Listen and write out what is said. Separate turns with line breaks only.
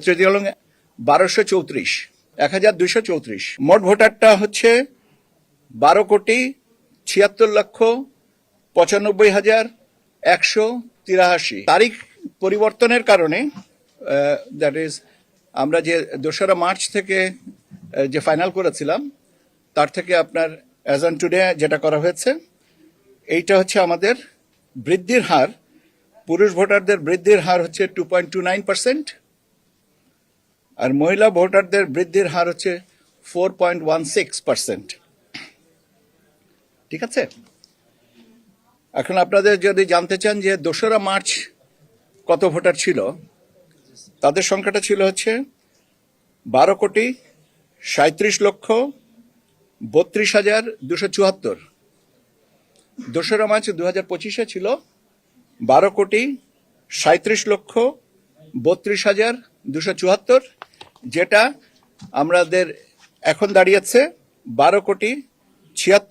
তৃতীয় 1234, 1234। মোট ভোটারটা হচ্ছে 12,95,183। তারিখ পরিবর্তনের কারণে দ্যাট ইজ আমরা যে 2রা মার্চ থেকে যে ফাইনাল করেছিলাম তার থেকে আপনার অ্যাজ অন টুডে যেটা করা হয়েছে এইটা হচ্ছে আমাদের বৃদ্ধির হার, পুরুষ ভোটারদের বৃদ্ধির হার হচ্ছে 2.29%, আর মহিলা ভোটারদের বৃদ্ধির হার হচ্ছে 4.16%। ঠিক আছে। এখন আপনাদের যদি জানতে চান যে 2রা মার্চ কত ভোটার ছিল, তাদের সংখ্যাটা ছিল হচ্ছে 12,37,32,74। 2রা মার্চ 2025 ছিল 12,37,32,74, যেটা আমাদের এখন দাঁড়িয়েছে